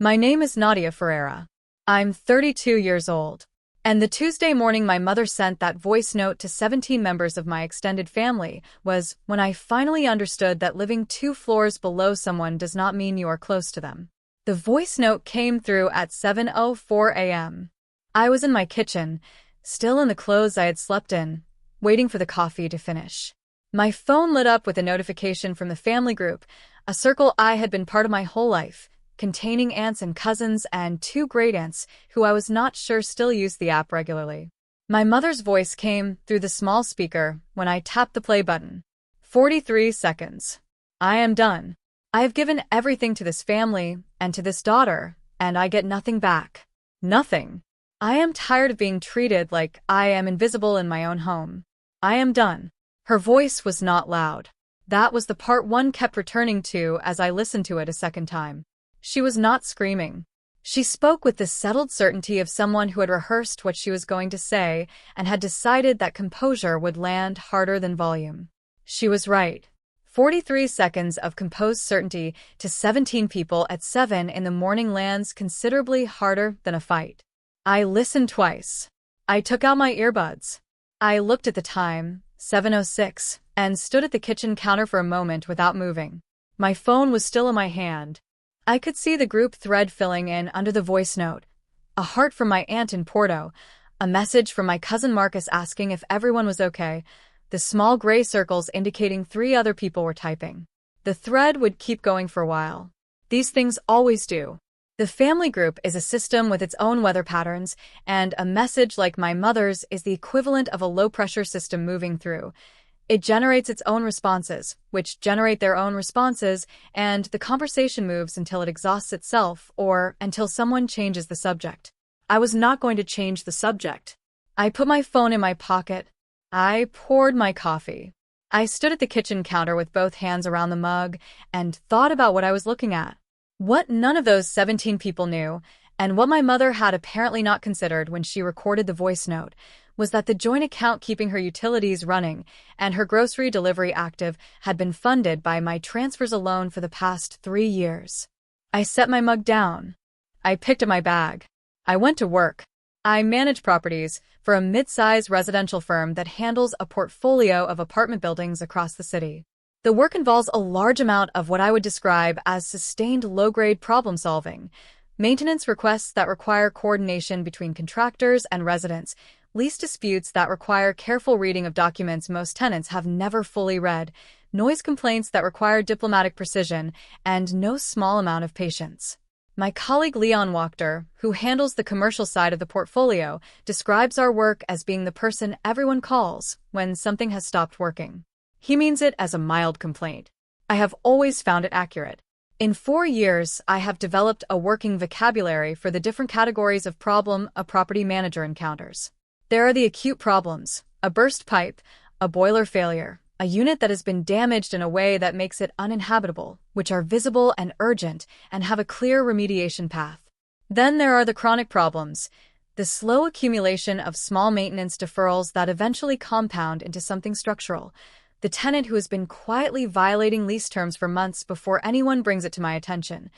My name is Nadia Ferreira. I'm 32 years old. And the Tuesday morning my mother sent that voice note to 17 members of my extended family was when I finally understood that living 2 floors below someone does not mean you are close to them. The voice note came through at 7:04 a.m. I was in my kitchen, still in the clothes I had slept in, waiting for the coffee to finish. My phone lit up with a notification from the family group, a circle I had been part of my whole life, containing aunts and cousins and 2 great-aunts who I was not sure still used the app regularly. My mother's voice came through the small speaker when I tapped the play button. 43 seconds. I am done. I have given everything to this family and to this daughter, and I get nothing back. Nothing. I am tired of being treated like I am invisible in my own home. I am done. Her voice was not loud. That was the part one kept returning to as I listened to it a second time. She was not screaming. She spoke with the settled certainty of someone who had rehearsed what she was going to say and had decided that composure would land harder than volume. She was right. 43 seconds of composed certainty to 17 people at 7 in the morning lands considerably harder than a fight. I listened twice. I took out my earbuds. I looked at the time, 7:06, and stood at the kitchen counter for a moment without moving. My phone was still in my hand. I could see the group thread filling in under the voice note. A heart from my aunt in Porto, a message from my cousin Marcus asking if everyone was okay, the small gray circles indicating 3 other people were typing. The thread would keep going for a while. These things always do. The family group is a system with its own weather patterns, and a message like my mother's is the equivalent of a low-pressure system moving through. It generates its own responses, which generate their own responses, and the conversation moves until it exhausts itself or until someone changes the subject. I was not going to change the subject. I put my phone in my pocket. I poured my coffee. I stood at the kitchen counter with both hands around the mug and thought about what I was looking at. What none of those 17 people knew, and what my mother had apparently not considered when she recorded the voice note, was that the joint account keeping her utilities running and her grocery delivery active had been funded by my transfers alone for the past 3 years. I set my mug down. I picked up my bag. I went to work. I manage properties for a mid-size residential firm that handles a portfolio of apartment buildings across the city. The work involves a large amount of what I would describe as sustained low-grade problem-solving, maintenance requests that require coordination between contractors and residents, lease disputes that require careful reading of documents most tenants have never fully read, noise complaints that require diplomatic precision, and no small amount of patience. My colleague Leon Wachter, who handles the commercial side of the portfolio, describes our work as being the person everyone calls when something has stopped working. He means it as a mild complaint. I have always found it accurate. In 4 years, I have developed a working vocabulary for the different categories of problem a property manager encounters. There are the acute problems, a burst pipe, a boiler failure, a unit that has been damaged in a way that makes it uninhabitable, which are visible and urgent and have a clear remediation path. Then there are the chronic problems, the slow accumulation of small maintenance deferrals that eventually compound into something structural, the tenant who has been quietly violating lease terms for months before anyone brings it to my attention,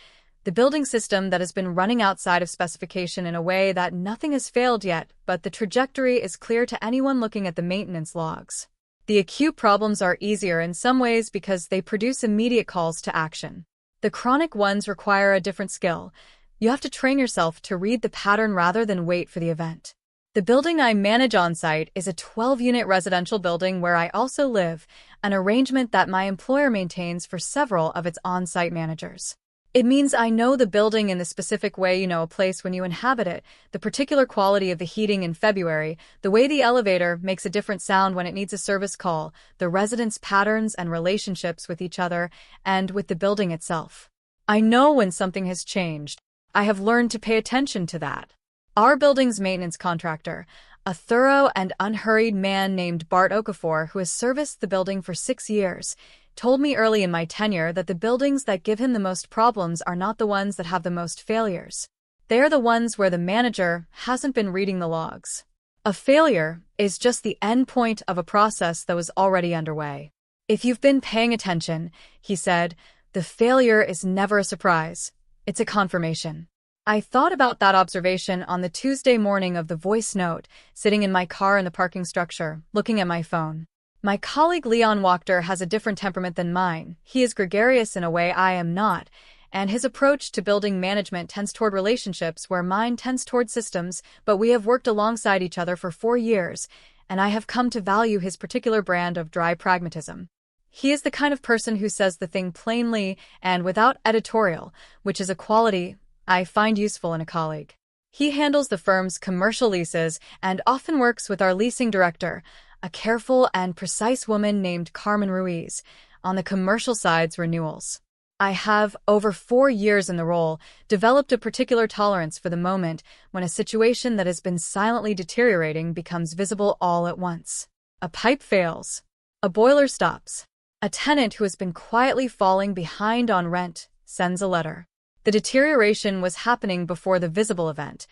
the building system that has been running outside of specification in a way that nothing has failed yet, but the trajectory is clear to anyone looking at the maintenance logs. The acute problems are easier in some ways because they produce immediate calls to action. The chronic ones require a different skill. You have to train yourself to read the pattern rather than wait for the event. The building I manage on-site is a 12-unit residential building where I also live, an arrangement that my employer maintains for several of its on-site managers. It means I know the building in the specific way you know a place when you inhabit it, the particular quality of the heating in February, the way the elevator makes a different sound when it needs a service call, the residents' patterns and relationships with each other, and with the building itself. I know when something has changed. I have learned to pay attention to that. Our building's maintenance contractor, a thorough and unhurried man named Bart Okafor who has serviced the building for 6 years, told me early in my tenure that the buildings that give him the most problems are not the ones that have the most failures. They are the ones where the manager hasn't been reading the logs. A failure is just the end point of a process that was already underway. If you've been paying attention, he said, the failure is never a surprise. It's a confirmation. I thought about that observation on the Tuesday morning of the voice note, sitting in my car in the parking structure, looking at my phone. My colleague Leon Wachter has a different temperament than mine. He is gregarious in a way I am not, and his approach to building management tends toward relationships where mine tends toward systems, but we have worked alongside each other for 4 years, and I have come to value his particular brand of dry pragmatism. He is the kind of person who says the thing plainly and without editorial, which is a quality I find useful in a colleague. He handles the firm's commercial leases and often works with our leasing director, a careful and precise woman named Carmen Ruiz, on the commercial side's renewals. I have, over 4 years in the role, developed a particular tolerance for the moment when a situation that has been silently deteriorating becomes visible all at once. A pipe fails. A boiler stops. A tenant who has been quietly falling behind on rent sends a letter. The deterioration was happening before the visible event.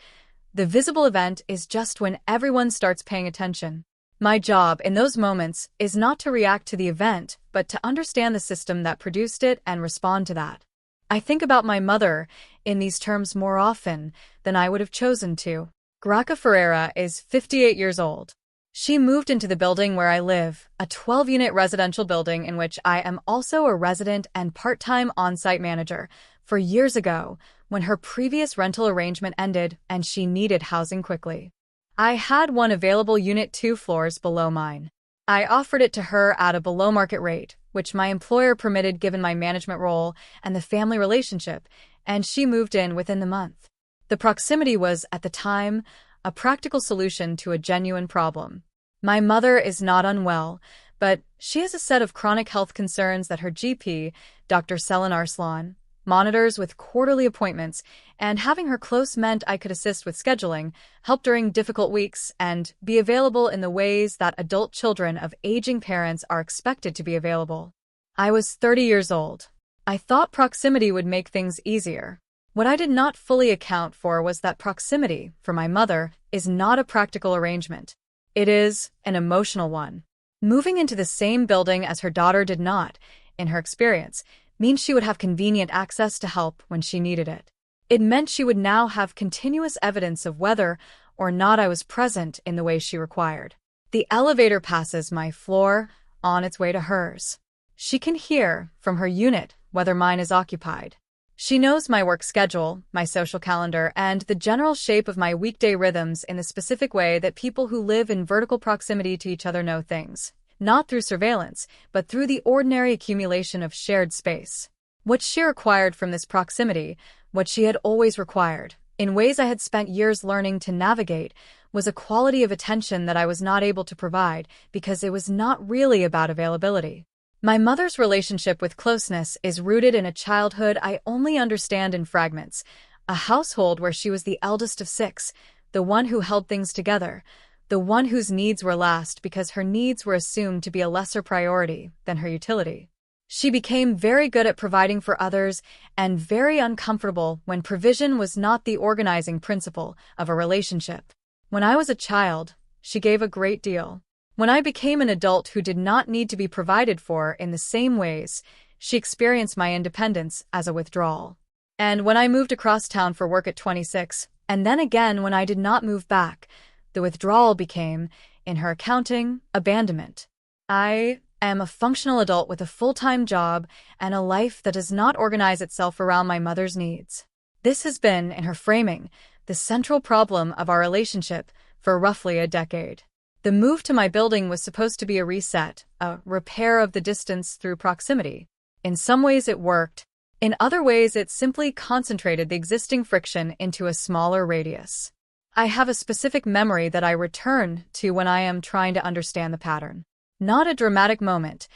The visible event is just when everyone starts paying attention. My job in those moments is not to react to the event, but to understand the system that produced it and respond to that. I think about my mother in these terms more often than I would have chosen to. Graca Ferreira is 58 years old. She moved into the building where I live, a 12-unit residential building in which I am also a resident and part-time on-site manager, 4 years ago, when her previous rental arrangement ended and she needed housing quickly. I had one available unit 2 floors below mine. I offered it to her at a below-market rate, which my employer permitted given my management role and the family relationship, and she moved in within the month. The proximity was, at the time, a practical solution to a genuine problem. My mother is not unwell, but she has a set of chronic health concerns that her GP, Dr. Selin Arslan, monitors with quarterly appointments, and having her close meant I could assist with scheduling, help during difficult weeks, and be available in the ways that adult children of aging parents are expected to be available. I was 30 years old. I thought proximity would make things easier. What I did not fully account for was that proximity, for my mother, is not a practical arrangement. It is an emotional one. Moving into the same building as her daughter did not, in her experience, means she would have convenient access to help when she needed it. It meant she would now have continuous evidence of whether or not I was present in the way she required. The elevator passes my floor on its way to hers. She can hear, from her unit, whether mine is occupied. She knows my work schedule, my social calendar, and the general shape of my weekday rhythms in the specific way that people who live in vertical proximity to each other know things. Not through surveillance, but through the ordinary accumulation of shared space. What she required from this proximity, what she had always required, in ways I had spent years learning to navigate, was a quality of attention that I was not able to provide because it was not really about availability. My mother's relationship with closeness is rooted in a childhood I only understand in fragments, a household where she was the eldest of 6, the one who held things together, the one whose needs were last because her needs were assumed to be a lesser priority than her utility. She became very good at providing for others and very uncomfortable when provision was not the organizing principle of a relationship. When I was a child, she gave a great deal. When I became an adult who did not need to be provided for in the same ways, she experienced my independence as a withdrawal. And when I moved across town for work at 26, and then again when I did not move back, the withdrawal became, in her accounting, abandonment. I am a functional adult with a full-time job and a life that does not organize itself around my mother's needs. This has been, in her framing, the central problem of our relationship for roughly a decade. The move to my building was supposed to be a reset, a repair of the distance through proximity. In some ways it worked. In other ways it simply concentrated the existing friction into a smaller radius. I have a specific memory that I return to when I am trying to understand the pattern. Not a dramatic moment.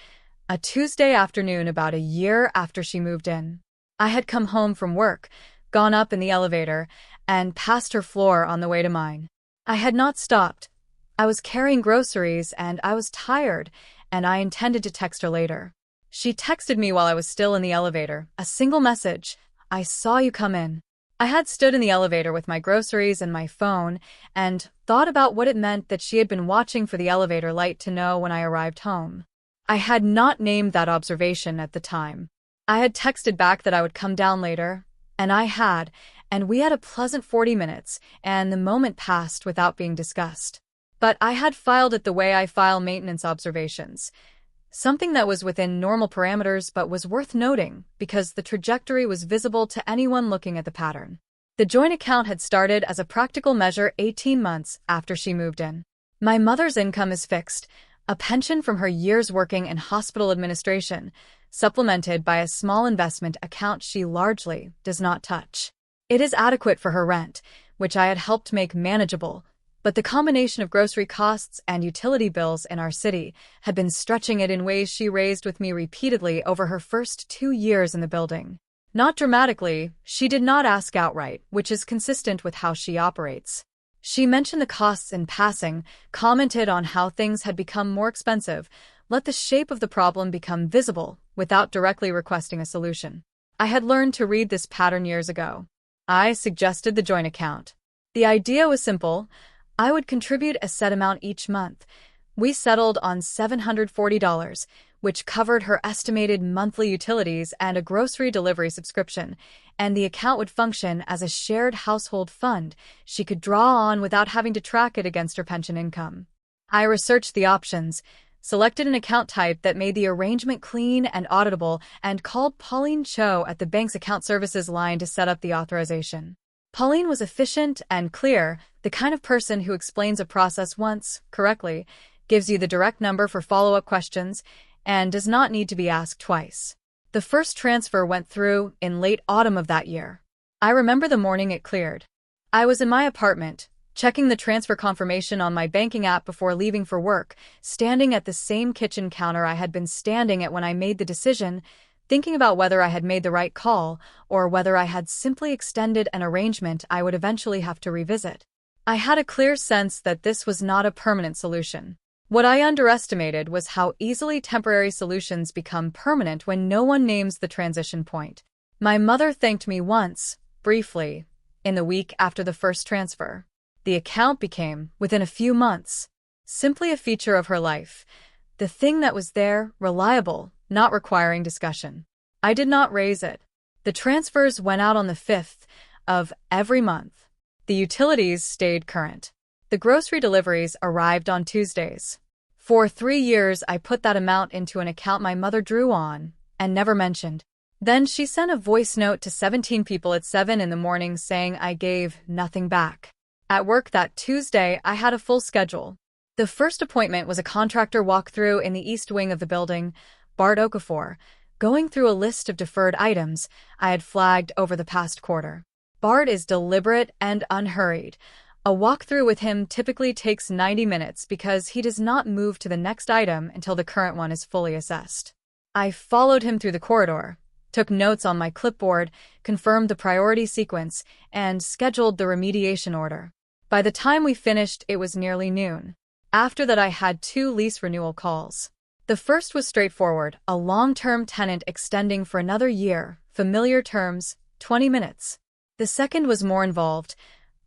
A Tuesday afternoon about a year after she moved in. I had come home from work, gone up in the elevator, and passed her floor on the way to mine. I had not stopped. I was carrying groceries and I was tired, and I intended to text her later. She texted me while I was still in the elevator, a single message: "I saw you come in." I had stood in the elevator with my groceries and my phone and thought about what it meant that she had been watching for the elevator light to know when I arrived home. I had not named that observation at the time. I had texted back that I would come down later, and I had, and we had a pleasant 40 minutes, and the moment passed without being discussed. But I had filed it the way I file maintenance observations, something that was within normal parameters but was worth noting because the trajectory was visible to anyone looking at the pattern. The joint account had started as a practical measure 18 months after she moved in. My mother's income is fixed, a pension from her years working in hospital administration, supplemented by a small investment account she largely does not touch. It is adequate for her rent, which I had helped make manageable, but the combination of grocery costs and utility bills in our city had been stretching it in ways she raised with me repeatedly over her first 2 years in the building. Not dramatically, she did not ask outright, which is consistent with how she operates. She mentioned the costs in passing, commented on how things had become more expensive, let the shape of the problem become visible, without directly requesting a solution. I had learned to read this pattern years ago. I suggested the joint account. The idea was simple. I would contribute a set amount each month. We settled on $740, which covered her estimated monthly utilities and a grocery delivery subscription, and the account would function as a shared household fund she could draw on without having to track it against her pension income. I researched the options, selected an account type that made the arrangement clean and auditable, and called Pauline Cho at the bank's account services line to set up the authorization. Pauline was efficient and clear, the kind of person who explains a process once, correctly, gives you the direct number for follow-up questions, and does not need to be asked twice. The first transfer went through in late autumn of that year. I remember the morning it cleared. I was in my apartment, checking the transfer confirmation on my banking app before leaving for work, standing at the same kitchen counter I had been standing at when I made the decision, thinking about whether I had made the right call or whether I had simply extended an arrangement I would eventually have to revisit. I had a clear sense that this was not a permanent solution. What I underestimated was how easily temporary solutions become permanent when no one names the transition point. My mother thanked me once, briefly, in the week after the first transfer. The account became, within a few months, simply a feature of her life. The thing that was there, reliable, not requiring discussion. I did not raise it. The transfers went out on the 5th of every month. The utilities stayed current. The grocery deliveries arrived on Tuesdays. For 3 years, I put that amount into an account my mother drew on and never mentioned. Then she sent a voice note to 17 people at 7 in the morning saying I gave nothing back. At work that Tuesday, I had a full schedule. The first appointment was a contractor walkthrough in the east wing of the building, Bart Okafor, going through a list of deferred items I had flagged over the past quarter. Bart is deliberate and unhurried. A walkthrough with him typically takes 90 minutes because he does not move to the next item until the current one is fully assessed. I followed him through the corridor, took notes on my clipboard, confirmed the priority sequence, and scheduled the remediation order. By the time we finished, it was nearly noon. After that, I had 2 lease renewal calls. The first was straightforward, a long-term tenant extending for another year, familiar terms, 20 minutes. The second was more involved,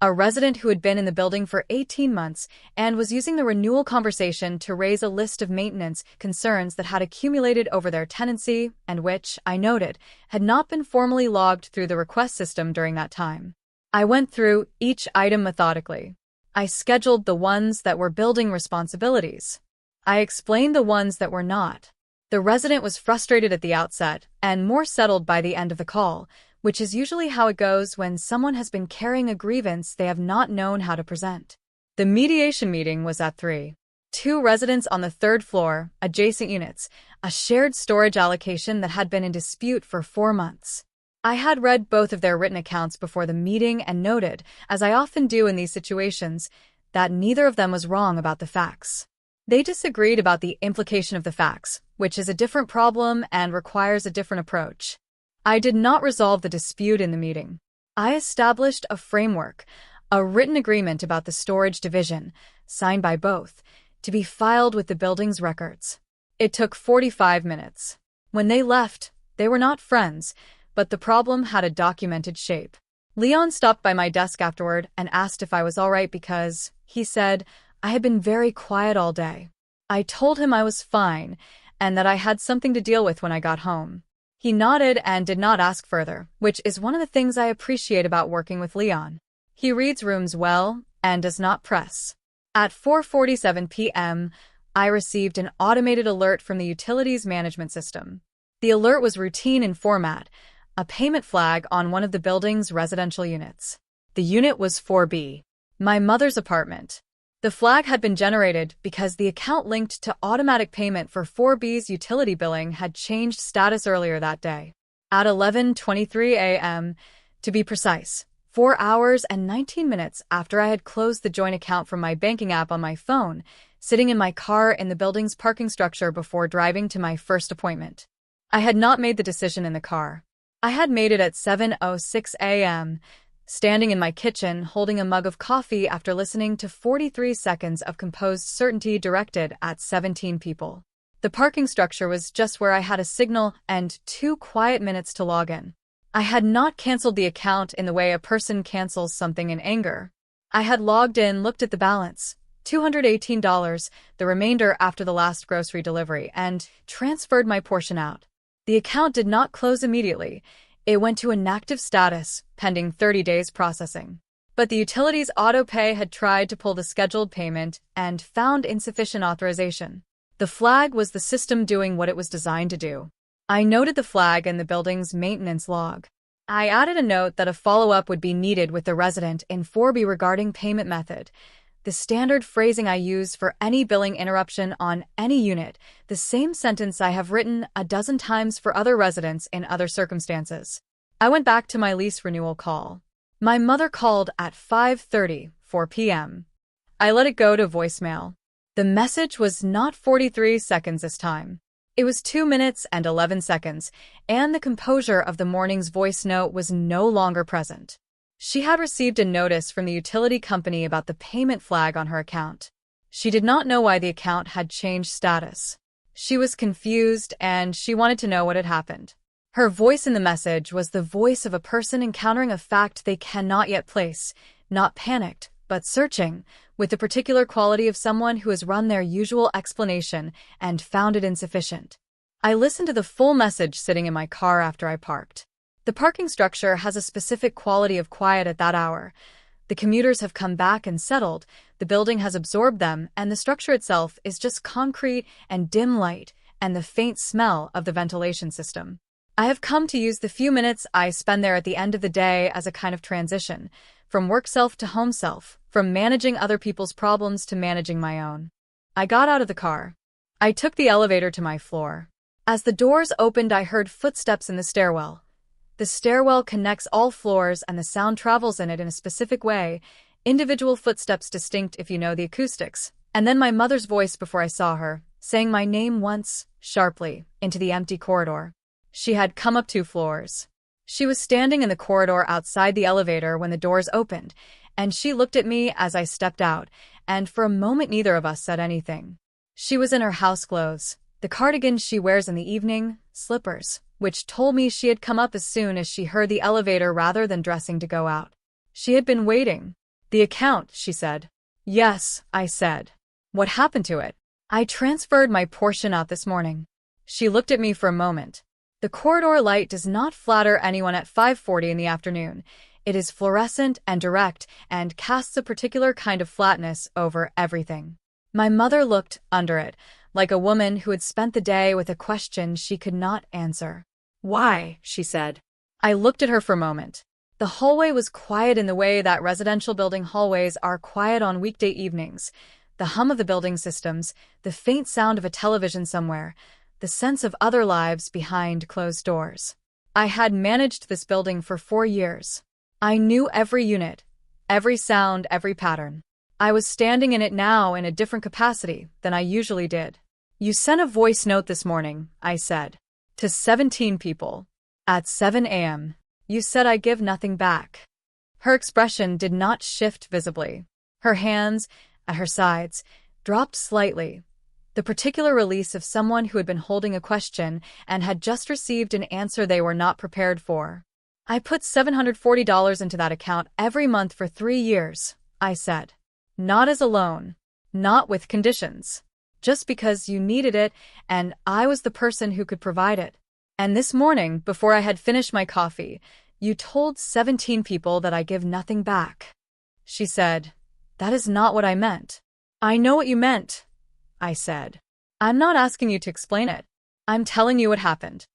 a resident who had been in the building for 18 months and was using the renewal conversation to raise a list of maintenance concerns that had accumulated over their tenancy and which, I noted, had not been formally logged through the request system during that time. I went through each item methodically. I scheduled the ones that were building responsibilities. I explained the ones that were not. The resident was frustrated at the outset and more settled by the end of the call, which is usually how it goes when someone has been carrying a grievance they have not known how to present. The mediation meeting was at 3. 2 residents on the 3rd floor, adjacent units, a shared storage allocation that had been in dispute for 4 months. I had read both of their written accounts before the meeting and noted, as I often do in these situations, that neither of them was wrong about the facts. They disagreed about the implication of the facts, which is a different problem and requires a different approach. I did not resolve the dispute in the meeting. I established a framework, a written agreement about the storage division, signed by both, to be filed with the building's records. It took 45 minutes. When they left, they were not friends, but the problem had a documented shape. Leon stopped by my desk afterward and asked if I was all right because, he said, I had been very quiet all day. I told him I was fine and that I had something to deal with when I got home. He nodded and did not ask further, which is one of the things I appreciate about working with Leon. He reads rooms well and does not press. At 4:47 p.m., I received an automated alert from the utilities management system. The alert was routine in format, a payment flag on one of the building's residential units. The unit was 4B, my mother's apartment. The flag had been generated because the account linked to automatic payment for 4B's utility billing had changed status earlier that day. At 11:23 a.m., to be precise, 4 hours and 19 minutes after I had closed the joint account from my banking app on my phone, sitting in my car in the building's parking structure before driving to my first appointment. I had not made the decision in the car. I had made it at 7:06 a.m., standing in my kitchen holding a mug of coffee after listening to 43 seconds of composed certainty directed at 17 people. The parking structure was just where I had a signal and 2 quiet minutes to log in. I had not canceled the account in the way a person cancels something in anger. I had logged in, looked at the balance, $218, the remainder after the last grocery delivery, and transferred my portion out. The account did not close immediately. It went to inactive status, pending 30 days processing. But the utilities auto-pay had tried to pull the scheduled payment and found insufficient authorization. The flag was the system doing what it was designed to do. I noted the flag in the building's maintenance log. I added a note that a follow-up would be needed with the resident in 4B regarding payment method, the standard phrasing I use for any billing interruption on any unit, the same sentence I have written a dozen times for other residents in other circumstances. I went back to my lease renewal call. My mother called at 5:34 p.m. I let it go to voicemail. The message was not 43 seconds this time. It was 2 minutes and 11 seconds, and the composure of the morning's voice note was no longer present. She had received a notice from the utility company about the payment flag on her account. She did not know why the account had changed status. She was confused, and she wanted to know what had happened. Her voice in the message was the voice of a person encountering a fact they cannot yet place, not panicked, but searching, with the particular quality of someone who has run their usual explanation and found it insufficient. I listened to the full message sitting in my car after I parked. The parking structure has a specific quality of quiet at that hour. The commuters have come back and settled, the building has absorbed them, and the structure itself is just concrete and dim light and the faint smell of the ventilation system. I have come to use the few minutes I spend there at the end of the day as a kind of transition, from work self to home self, from managing other people's problems to managing my own. I got out of the car. I took the elevator to my floor. As the doors opened, I heard footsteps in the stairwell. The stairwell connects all floors and the sound travels in it in a specific way, individual footsteps distinct if you know the acoustics, and then my mother's voice before I saw her, saying my name once, sharply, into the empty corridor. She had come up 2 floors. She was standing in the corridor outside the elevator when the doors opened, and she looked at me as I stepped out, and for a moment neither of us said anything. She was in her house clothes, the cardigan she wears in the evening, slippers, which told me she had come up as soon as she heard the elevator rather than dressing to go out. She had been waiting. The account, she said. Yes, I said. What happened to it? I transferred my portion out this morning. She looked at me for a moment. The corridor light does not flatter anyone at 5:40 in the afternoon. It is fluorescent and direct and casts a particular kind of flatness over everything. My mother looked under it, like a woman who had spent the day with a question she could not answer. Why? She said. I looked at her for a moment. The hallway was quiet in the way that residential building hallways are quiet on weekday evenings. The hum of the building systems, the faint sound of a television somewhere, the sense of other lives behind closed doors. I had managed this building for 4 years. I knew every unit, every sound, every pattern. I was standing in it now in a different capacity than I usually did. You sent a voice note this morning, I said, to 17 people. At 7 a.m., you said I give nothing back. Her expression did not shift visibly. Her hands, at her sides, dropped slightly. The particular release of someone who had been holding a question and had just received an answer they were not prepared for. I put $740 into that account every month for 3 years, I said. Not as a loan. Not with conditions. Just because you needed it and I was the person who could provide it. And this morning, before I had finished my coffee, you told 17 people that I give nothing back. She said, "That is not what I meant." "I know what you meant," I said. "I'm not asking you to explain it. I'm telling you what happened."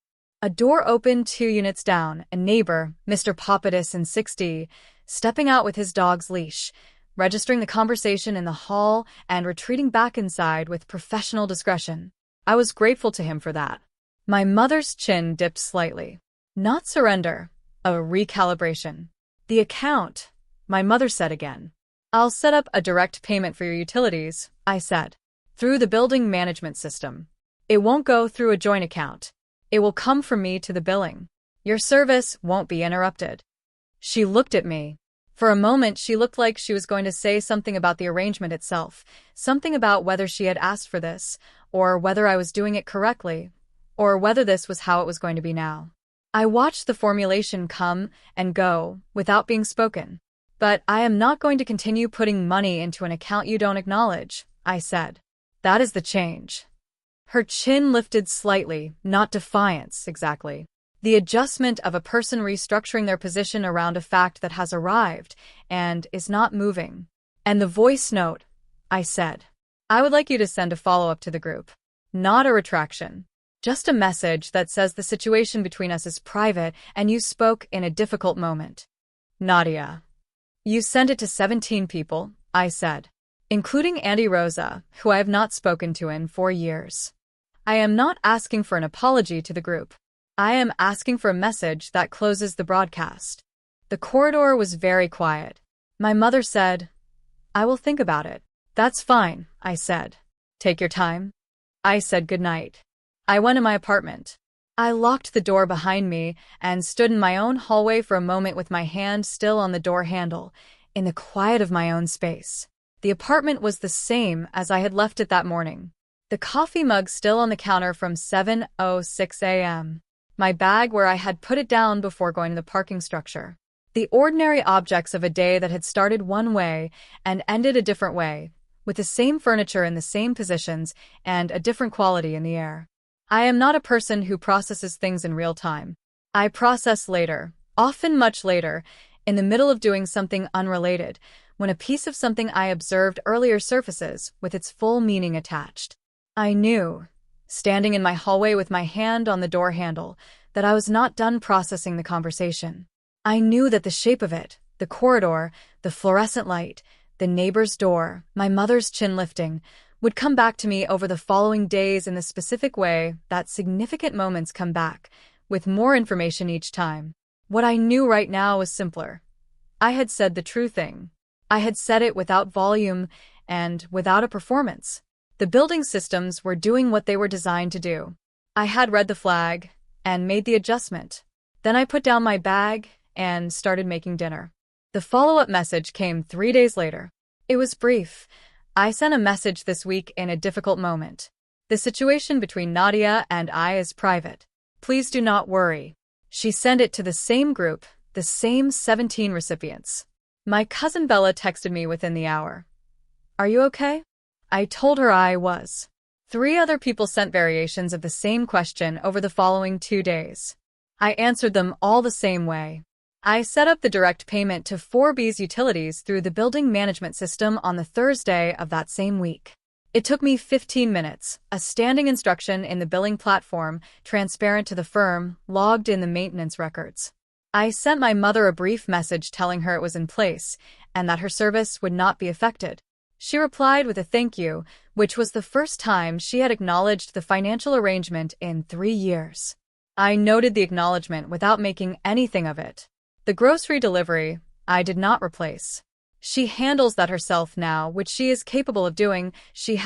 A door opened 2 units down, a neighbor, Mr. Popadis in 60, stepping out with his dog's leash, registering the conversation in the hall and retreating back inside with professional discretion. I was grateful to him for that. My mother's chin dipped slightly. Not surrender, a recalibration. "The account," my mother said again. "I'll set up a direct payment for your utilities," I said, "through the building management system. It won't go through a joint account. It will come from me to the billing. Your service won't be interrupted." She looked at me. For a moment, she looked like she was going to say something about the arrangement itself, something about whether she had asked for this, or whether I was doing it correctly, or whether this was how it was going to be now. I watched the formulation come and go without being spoken. "But I am not going to continue putting money into an account you don't acknowledge," I said. "That is the change." Her chin lifted slightly, not defiance, exactly. The adjustment of a person restructuring their position around a fact that has arrived and is not moving. "And the voice note," I said. "I would like you to send a follow-up to the group. Not a retraction. Just a message that says the situation between us is private and you spoke in a difficult moment." "Nadia." "You sent it to 17 people," I said, "including Auntie Rosa, who I have not spoken to in 4 years. I am not asking for an apology to the group. I am asking for a message that closes the broadcast." The corridor was very quiet. My mother said, "I will think about it." "That's fine," I said. "Take your time." I said goodnight. I went to my apartment. I locked the door behind me and stood in my own hallway for a moment with my hand still on the door handle, in the quiet of my own space. The apartment was the same as I had left it that morning. The coffee mug still on the counter from 7:06 a.m. My bag where I had put it down before going to the parking structure. The ordinary objects of a day that had started one way and ended a different way, with the same furniture in the same positions and a different quality in the air. I am not a person who processes things in real time. I process later, often much later, in the middle of doing something unrelated, when a piece of something I observed earlier surfaces with its full meaning attached. I knew, standing in my hallway with my hand on the door handle, that I was not done processing the conversation. I knew that the shape of it, the corridor, the fluorescent light, the neighbor's door, my mother's chin lifting, would come back to me over the following days in the specific way that significant moments come back, with more information each time. What I knew right now was simpler. I had said the true thing. I had said it without volume and without a performance. The building systems were doing what they were designed to do. I had read the flag and made the adjustment. Then I put down my bag and started making dinner. The follow-up message came 3 days later. It was brief. I sent a message this week in a difficult moment. "The situation between Nadia and I is private. Please do not worry." She sent it to the same group, the same 17 recipients. My cousin Bella texted me within the hour. "Are you okay?" I told her I was. 3 other people sent variations of the same question over the following 2 days. I answered them all the same way. I set up the direct payment to 4B's utilities through the building management system on the Thursday of that same week. It took me 15 minutes, a standing instruction in the billing platform, transparent to the firm, logged in the maintenance records. I sent my mother a brief message telling her it was in place and that her service would not be affected. She replied with a thank you, which was the first time she had acknowledged the financial arrangement in 3 years. I noted the acknowledgement without making anything of it. The grocery delivery, I did not replace. She handles that herself now, which she is capable of doing. She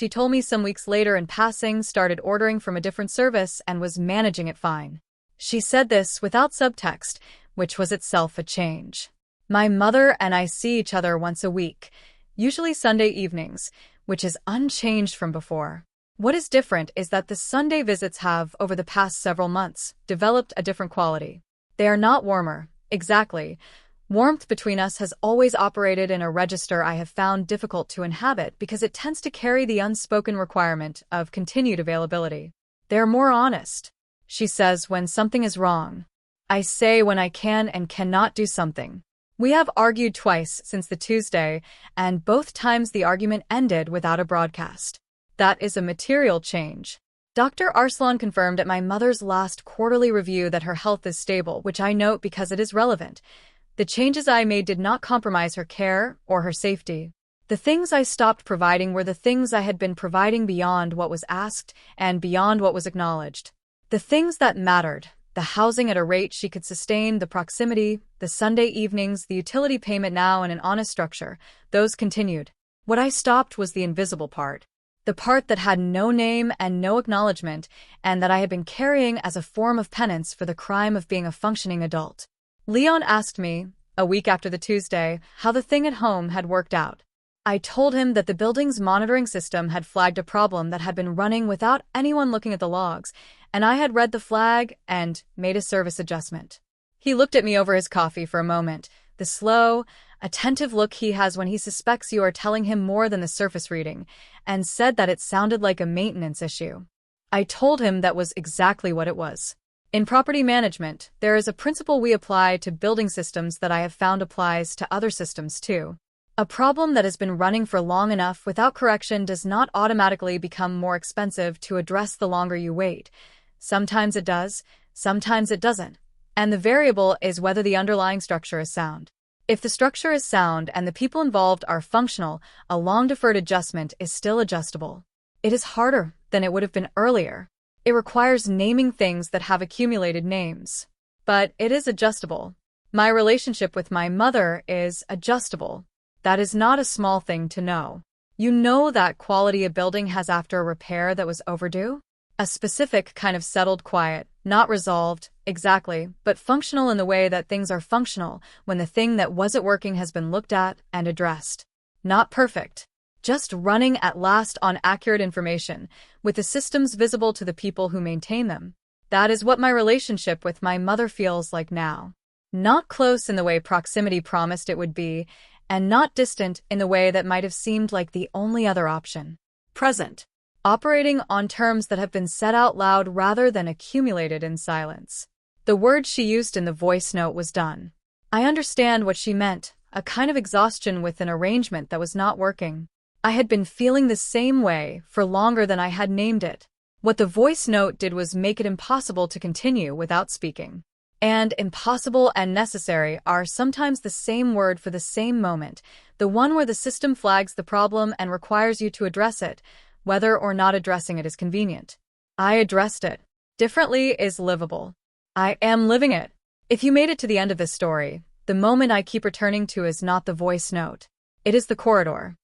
told me some weeks later in passing, started ordering from a different service and was managing it fine. She said this without subtext, which was itself a change. My mother and I see each other once a week, usually Sunday evenings, which is unchanged from before. What is different is that the Sunday visits have, over the past several months, developed a different quality. They are not warmer, exactly. Warmth between us has always operated in a register I have found difficult to inhabit because it tends to carry the unspoken requirement of continued availability. They are more honest. She says when something is wrong. I say when I can and cannot do something. We have argued twice since the Tuesday, and both times the argument ended without a broadcast. That is a material change. Dr. Arslan confirmed at my mother's last quarterly review that her health is stable, which I note because it is relevant. The changes I made did not compromise her care or her safety. The things I stopped providing were the things I had been providing beyond what was asked and beyond what was acknowledged. The things that mattered, the housing at a rate she could sustain, the proximity, the Sunday evenings, the utility payment now and an honest structure, those continued. What I stopped was the invisible part. The part that had no name and no acknowledgement, and that I had been carrying as a form of penance for the crime of being a functioning adult. Leon asked me, a week after the Tuesday, how the thing at home had worked out. I told him that the building's monitoring system had flagged a problem that had been running without anyone looking at the logs, and I had read the flag and made a service adjustment. He looked at me over his coffee for a moment, the slow, attentive look he has when he suspects you are telling him more than the surface reading, and said that it sounded like a maintenance issue. I told him that was exactly what it was. In property management, there is a principle we apply to building systems that I have found applies to other systems too. A problem that has been running for long enough without correction does not automatically become more expensive to address the longer you wait. Sometimes it does, sometimes it doesn't. And the variable is whether the underlying structure is sound. If the structure is sound and the people involved are functional, a long-deferred adjustment is still adjustable. It is harder than it would have been earlier. It requires naming things that have accumulated names. But it is adjustable. My relationship with my mother is adjustable. That is not a small thing to know. You know that quality a building has after a repair that was overdue? A specific kind of settled quiet, not resolved, exactly, but functional in the way that things are functional when the thing that wasn't working has been looked at and addressed. Not perfect. Just running at last on accurate information, with the systems visible to the people who maintain them. That is what my relationship with my mother feels like now. Not close in the way proximity promised it would be, and not distant in the way that might have seemed like the only other option. Present. Operating on terms that have been said out loud rather than accumulated in silence. The word she used in the voice note was done. I understand what she meant, a kind of exhaustion with an arrangement that was not working. I had been feeling the same way for longer than I had named it. What the voice note did was make it impossible to continue without speaking. And impossible and necessary are sometimes the same word for the same moment, the one where the system flags the problem and requires you to address it, whether or not addressing it is convenient. I addressed it. Differently is livable. I am living it. If you made it to the end of this story, the moment I keep returning to is not the voice note. It is the corridor.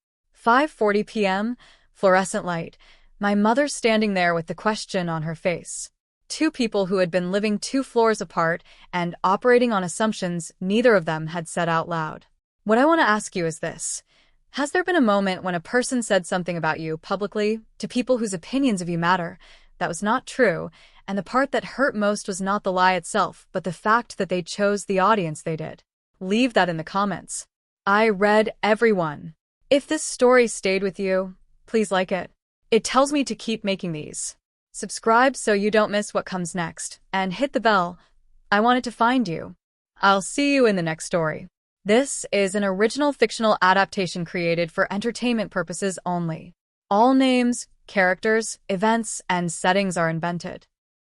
5:40 p.m., fluorescent light, my mother standing there with the question on her face. Two people who had been living 2 floors apart and operating on assumptions neither of them had said out loud. What I want to ask you is this. Has there been a moment when a person said something about you publicly, to people whose opinions of you matter, that was not true, and the part that hurt most was not the lie itself, but the fact that they chose the audience they did? Leave that in the comments. I read everyone. If this story stayed with you, please like it. It tells me to keep making these. Subscribe so you don't miss what comes next, and hit the bell. I want it to find you. I'll see you in the next story. This is an original fictional adaptation created for entertainment purposes only. All names, characters, events, and settings are invented.